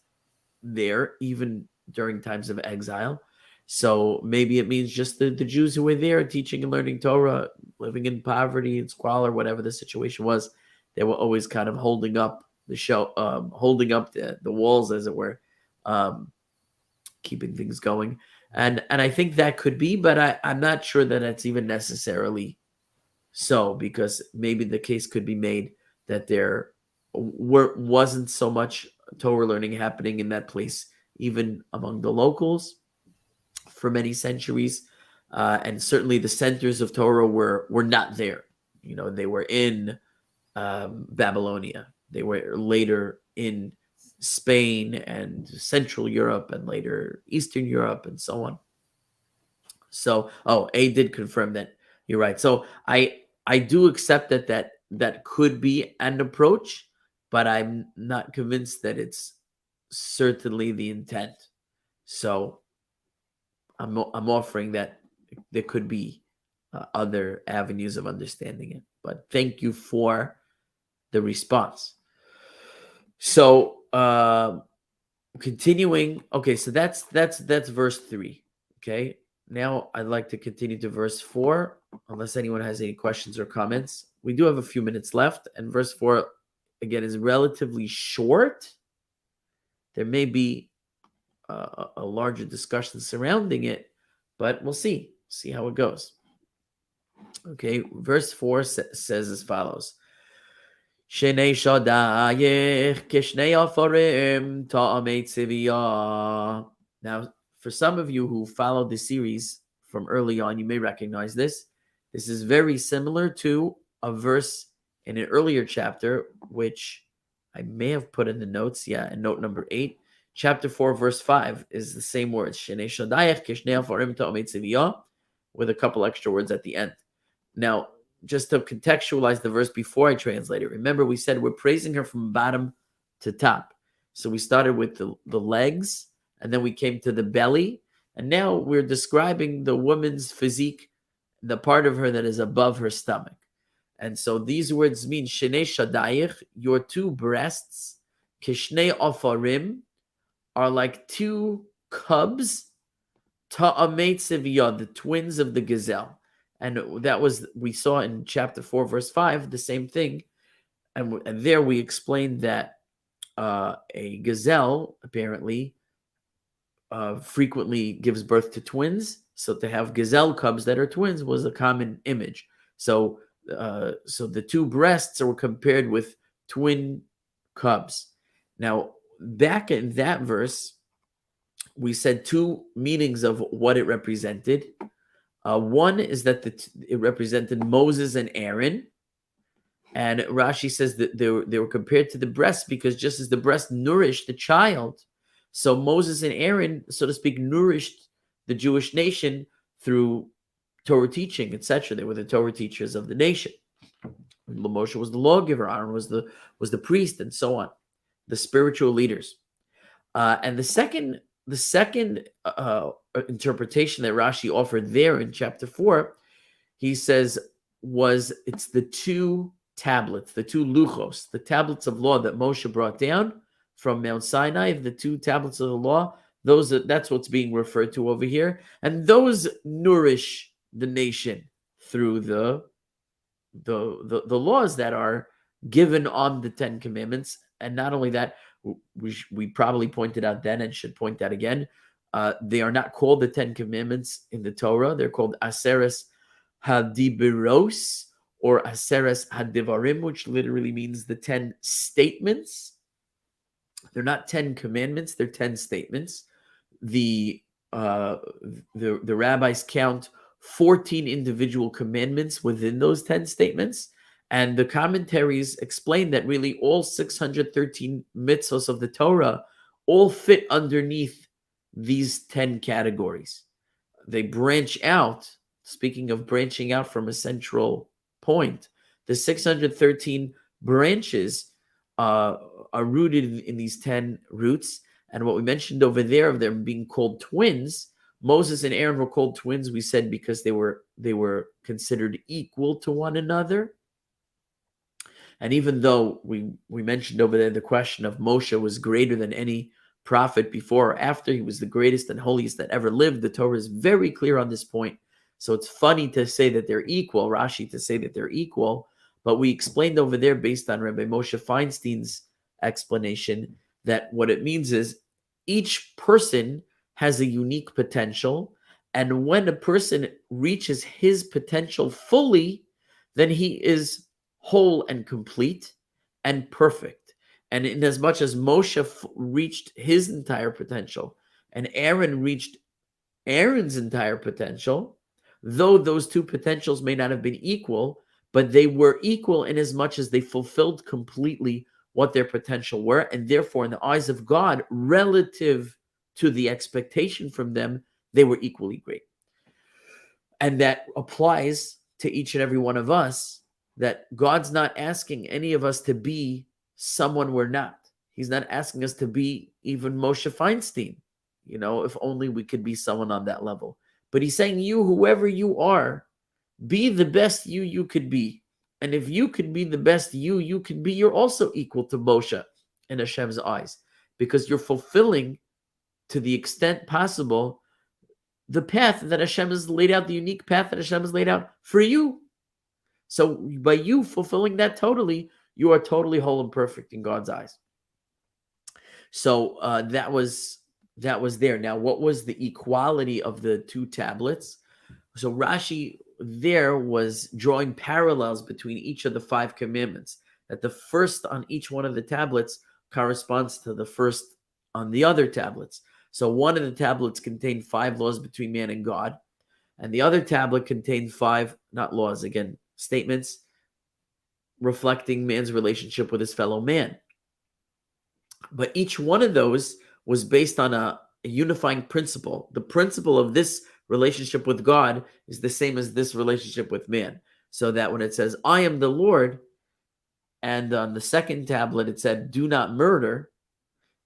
there, even during times of exile. So maybe it means just the Jews who were there teaching and learning Torah, living in poverty and squalor, whatever the situation was, they were always kind of holding up the show, holding up the walls, as it were, keeping things going. And I think that could be, but I'm not sure that that's even necessarily so, because maybe the case could be made that there wasn't so much Torah learning happening in that place, even among the locals, for many centuries, and certainly the centers of Torah were not there. You know, they were in Babylonia. They were later in Spain and Central Europe, and later Eastern Europe, and so on. So, A did confirm that you're right. So I do accept that could be an approach, but I'm not convinced that it's certainly the intent. So I'm offering that there could be other avenues of understanding it. But thank you for the response. So continuing. Okay, so that's verse 3. Okay, now I'd like to continue to verse 4, unless anyone has any questions or comments. We do have a few minutes left, and verse 4 again, is relatively short. There may be a larger discussion surrounding it, but we'll see how it goes. Okay, verse 4 says as follows. Shnei shadayich kishnei afarim ta'amei tziviyah. Now, for some of you who followed the series from early on, you may recognize this. This is very similar to a verse in an earlier chapter, which I may have put in the notes. Yeah, in note number 8. Chapter 4, verse 5 is the same words. Shnei shadayich kishnei afarim ta'amei tziviyah, with a couple extra words at the end. Now, just to contextualize the verse before I translate it, remember we said we're praising her from bottom to top. So we started with the legs, and then we came to the belly, and now we're describing the woman's physique, the part of her that is above her stomach. And so these words mean, Shnei shadayich, your two breasts, kishnei afarim, are like two cubs, ta'amei tziviyah, the twins of the gazelle. And that was, we saw in chapter 4, verse 5, the same thing. And there we explained that a gazelle apparently frequently gives birth to twins. So to have gazelle cubs that are twins was a common image. So the two breasts were compared with twin cubs. Now, back in that verse, we said two meanings of what it represented. One is that it represented Moses and Aaron. And Rashi says that they were compared to the breast because just as the breast nourished the child, so Moses and Aaron, so to speak, nourished the Jewish nation through Torah teaching, etc. They were the Torah teachers of the nation. Moshe was the lawgiver, Aaron was the priest, and so on, the spiritual leaders. And the second interpretation that Rashi offered there in chapter 4, he says, it's the two tablets, the two luchos, the tablets of law that Moshe brought down from Mount Sinai, the two tablets of the law. That's what's being referred to over here, and those nourish the nation through the laws that are given on the 10 Commandments. And not only that, we probably pointed out then and should point out again, they are not called the 10 Commandments in the Torah. They're called Aseres Hadibiros or Aseres Hadivarim, which literally means the 10 statements. They're not 10 commandments, they're 10 statements. The rabbis count 14 individual commandments within those 10 statements. And the commentaries explain that really all 613 mitzvos of the Torah all fit underneath these 10 categories. They branch out. Speaking of branching out from a central point, the 613 branches are rooted in these 10 roots. And what we mentioned over there of them being called twins, Moses and Aaron were called twins, we said, because they were considered equal to one another. And even though we mentioned over there the question of Moshe was greater than any prophet before or after, he was the greatest and holiest that ever lived, the Torah is very clear on this point. So it's funny to say that they're equal, Rashi to say that they're equal, but we explained over there based on Rabbi Moshe Feinstein's explanation that what it means is each person has a unique potential, and when a person reaches his potential fully, then he is whole and complete and perfect. And in as much as Moshe reached his entire potential and Aaron reached Aaron's entire potential, though those two potentials may not have been equal, but they were equal in as much as they fulfilled completely what their potential were, and therefore in the eyes of God, relative to the expectation from them, they were equally great. And that applies to each and every one of us, that God's not asking any of us to be someone we're not. He's not asking us to be even Moshe Feinstein. If only we could be someone on that level. But he's saying, you, whoever you are, be the best you could be. And if you could be the best you could be, you're also equal to Moshe in Hashem's eyes, because you're fulfilling to the extent possible the path that Hashem has laid out, the unique path that Hashem has laid out for you. So by you fulfilling that totally, You are totally whole and perfect in God's eyes. So that was there. Now, what was the equality of the two tablets? So Rashi there was drawing parallels between each of the 5 commandments, that the first on each one of the tablets corresponds to the first on the other tablets. So one of the tablets contained 5 laws between man and God, and the other tablet contained 5, not laws, again, statements reflecting man's relationship with his fellow man. But each one of those was based on a unifying principle. The principle of this relationship with God is the same as this relationship with man. So that when it says, I am the Lord, and on the second tablet it said, do not murder.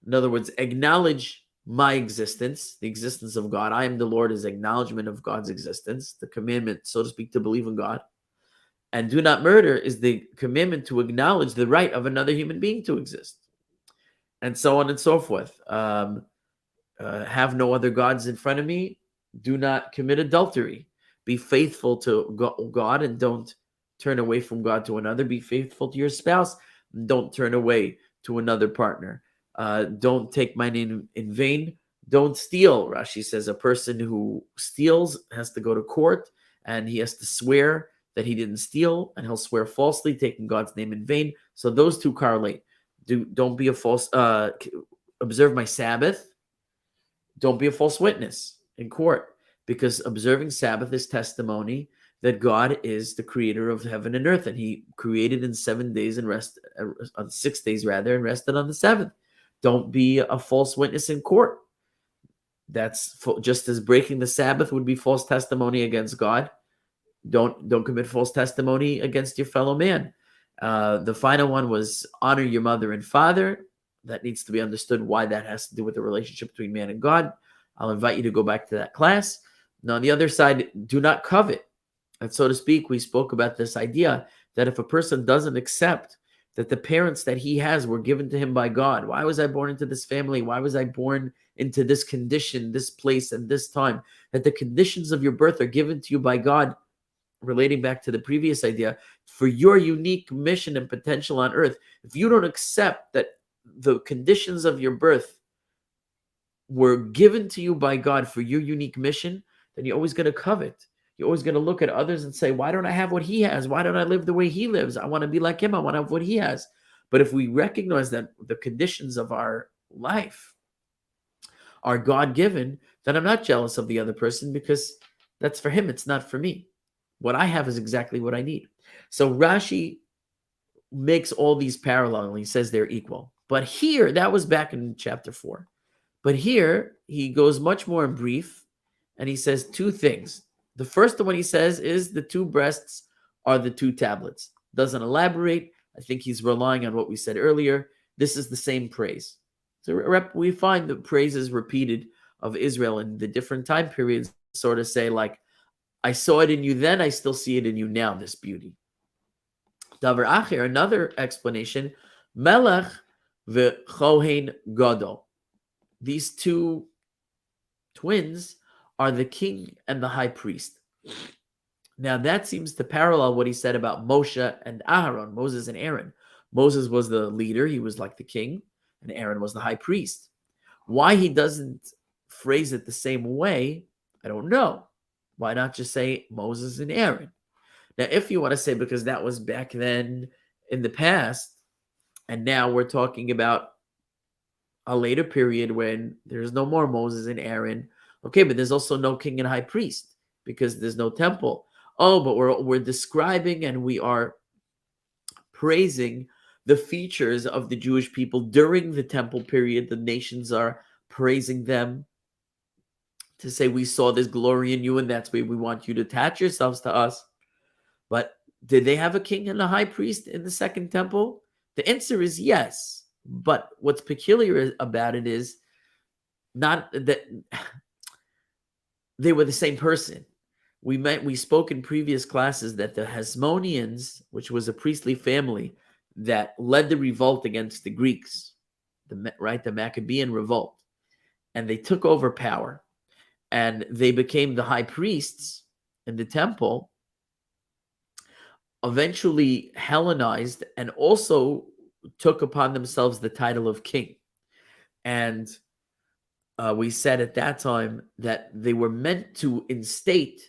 In other words, acknowledge my existence, the existence of God. I am the Lord is acknowledgement of God's existence, the commandment, so to speak, to believe in God. And do not murder is the commandment to acknowledge the right of another human being to exist. And so on and so forth. Have no other gods in front of me. Do not commit adultery. Be faithful to God and don't turn away from God to another. Be faithful to your spouse. Don't turn away to another partner. Don't take my name in vain. Don't steal. Rashi says a person who steals has to go to court and he has to swear that he didn't steal, and he'll swear falsely, taking God's name in vain. So those two correlate. Don't be a false, observe my Sabbath. Don't be a false witness in court, because observing Sabbath is testimony that God is the creator of heaven and earth, and he created in 7 days and on 6 days rather, and rested on the 7th. Don't be a false witness in court. That's just as breaking the Sabbath would be false testimony against God. Don't commit false testimony against your fellow man. The final one was honor your mother and father. That needs to be understood why that has to do with the relationship between man and God. I'll invite you to go back to that class. Now, on the other side, do not covet. And so to speak, we spoke about this idea that if a person doesn't accept that the parents that he has were given to him by God, why was I born into this family? Why was I born into this condition, this place, and this time? That the conditions of your birth are given to you by God, relating back to the previous idea, for your unique mission and potential on earth. If you don't accept that the conditions of your birth were given to you by God for your unique mission, then you're always going to covet. You're always going to look at others and say, why don't I have what he has? Why don't I live the way he lives? I want to be like him. I want to have what he has. But if we recognize that the conditions of our life are God-given, then I'm not jealous of the other person, because that's for him. It's not for me. What I have is exactly what I need. So Rashi makes all these parallel, and he says they're equal. But here, that was back in chapter 4. But here, he goes much more in brief, and he says 2 things. The first one he says is the 2 breasts are the 2 tablets. Doesn't elaborate. I think he's relying on what we said earlier. This is the same praise. So we find the praises repeated of Israel in the different time periods sort of say, like, I saw it in you then, I still see it in you now, this beauty. Davar Acher, another explanation, Melech v'Chohen Gadol. These 2 twins are the king and the high priest. Now that seems to parallel what he said about Moshe and Aharon, Moses and Aaron. Moses was the leader, he was like the king, and Aaron was the high priest. Why he doesn't phrase it the same way, I don't know. Why not just say Moses and Aaron? Now, if you want to say because that was back then in the past, and now we're talking about a later period when there's no more Moses and Aaron, okay, but there's also no king and high priest because there's no temple. Oh, but we're describing and we are praising the features of the Jewish people during the temple period. The nations are praising them to say, we saw this glory in you, and that's why we want you to attach yourselves to us. But did they have a king and a high priest in the second temple? The answer is yes. But what's peculiar about it is not that they were the same person. We spoke in previous classes that the Hasmoneans, which was a priestly family that led the revolt against the Greeks, the Maccabean revolt, and they took over power. And they became the high priests in the temple. eventually Hellenized and also took upon themselves the title of king. And we said at that time that they were meant to instate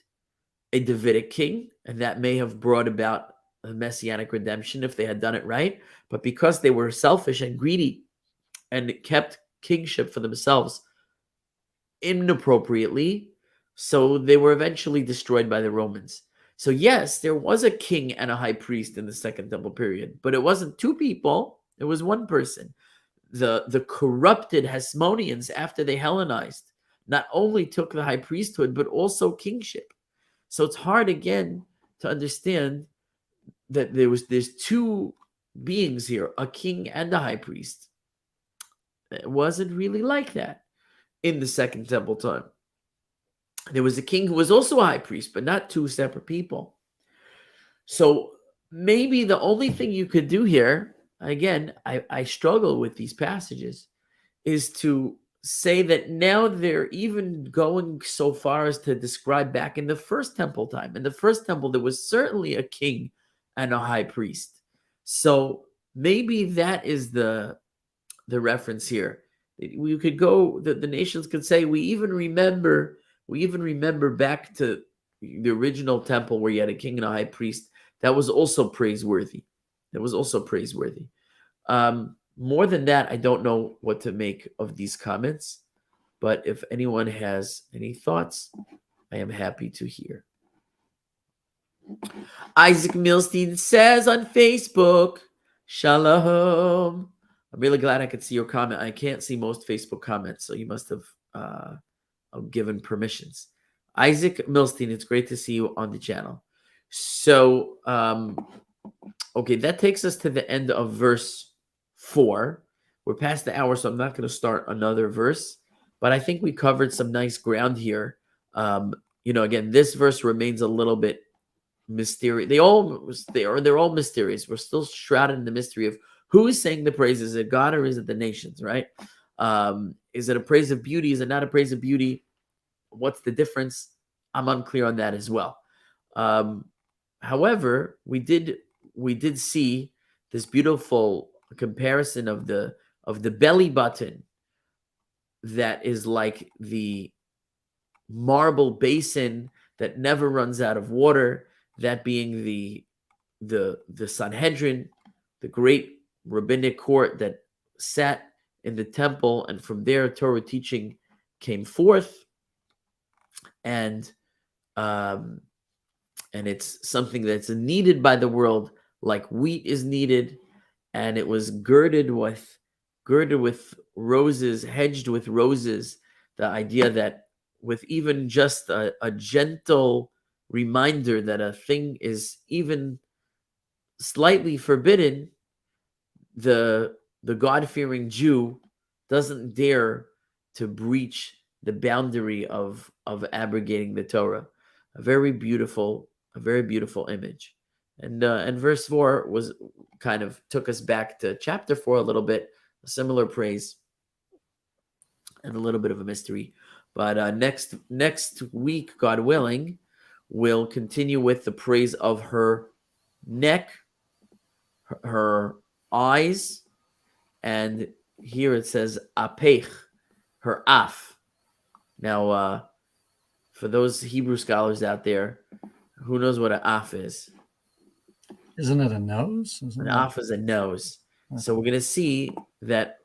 a Davidic king, and that may have brought about a messianic redemption if they had done it right. But because they were selfish and greedy and kept kingship for themselves inappropriately, so they were eventually destroyed by the Romans. So yes, there was a king and a high priest in the Second Temple period, but it wasn't two people, it was one person. The corrupted Hasmoneans, after they Hellenized, not only took the high priesthood, but also kingship. So it's hard again to understand that there's two beings here, a king and a high priest. It wasn't really like that in the Second Temple time. There was a king who was also a high priest, but not two separate people. So maybe the only thing you could do here, again, I struggle with these passages, is to say that now they're even going so far as to describe back in the First Temple time. In the First Temple, there was certainly a king and a high priest. So maybe that is the reference here. We could go, the nations could say, we even remember back to the original temple where you had a king and a high priest. That was also praiseworthy. More than that, I don't know what to make of these comments. But if anyone has any thoughts, I am happy to hear. Isaac Milstein says on Facebook, Shalom. I'm really glad I could see your comment. I can't see most Facebook comments, so you must have given permissions. Isaac Milstein, it's great to see you on the channel. So, okay, that takes us to the end of verse 4. We're past the hour, so I'm not going to start another verse, but I think we covered some nice ground here. Again, this verse remains a little bit mysterious. They're all mysterious. We're still shrouded in the mystery of who is saying the praise. Is it God or is it the nations, right? Is it a praise of beauty? Is it not a praise of beauty? What's the difference? I'm unclear on that as well. However, we did see this beautiful comparison of the belly button that is like the marble basin that never runs out of water, that being the Sanhedrin, the great rabbinic court that sat in the temple, and from there Torah teaching came forth, and it's something that's needed by the world, like wheat is needed, and it was girded with roses, hedged with roses. The idea that with even just a gentle reminder that a thing is even slightly forbidden, the God-fearing Jew doesn't dare to breach the boundary of abrogating the Torah. A very beautiful image. And verse 4 was kind of took us back to chapter 4 a little bit, a similar praise and a little bit of a mystery. But next week, God willing, we'll continue with the praise of her neck, her eyes, and here it says apech, her af. Now, for those Hebrew scholars out there, who knows what an af is? Isn't it a nose? An af is a nose. So we're going to see that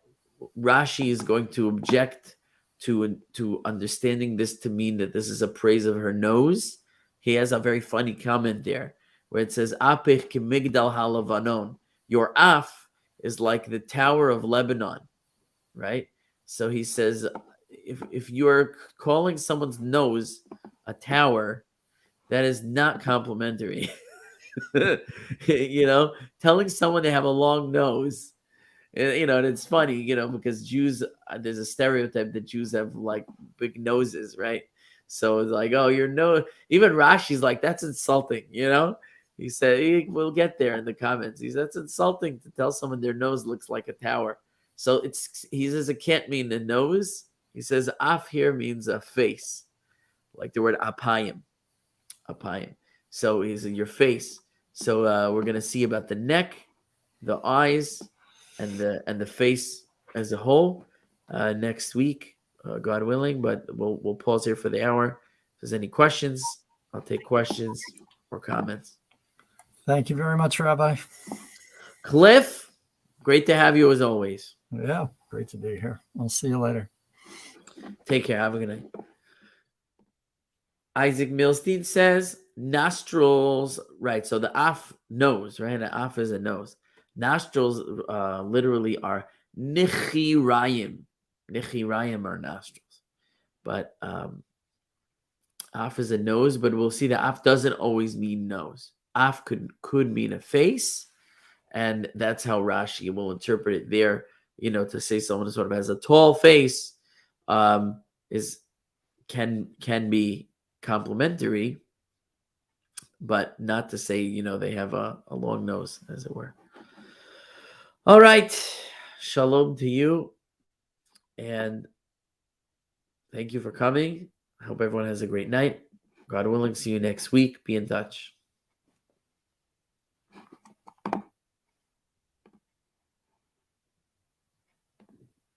Rashi is going to object to understanding this to mean that this is a praise of her nose. He has a very funny comment there where it says, Apech kimigdal halavanon. Your af is like the Tower of Lebanon, right? So he says, if you're calling someone's nose a tower, that is not complimentary. Telling someone they have a long nose, and it's funny, because Jews, there's a stereotype that Jews have like big noses, right? So it's like, oh, your nose. Even Rashi's like, that's insulting, He said, we'll get there in the comments. He said, that's insulting to tell someone their nose looks like a tower. So he says it can't mean the nose. He says af here means a face, like the word apayim. So he said your face. So we're gonna see about the neck, the eyes, and the face as a whole next week, God willing. But we'll pause here for the hour. If there's any questions, I'll take questions or comments. Thank you very much, Rabbi. Cliff, great to have you as always. Yeah, great to be here. I'll see you later. Take care. Have a good night. Isaac Milstein says nostrils, right? So the af, nose, right? The af is a nose. Nostrils literally are nichirayim. Nichirayim are nostrils. But af is a nose, but we'll see that af doesn't always mean nose. Af could mean a face, and that's how Rashi will interpret it there. You know, to say someone sort of has a tall face can be complimentary, but not to say, you know, they have a long nose, as it were. All right. Shalom to you. And thank you for coming. I hope everyone has a great night. God willing, see you next week. Be in touch.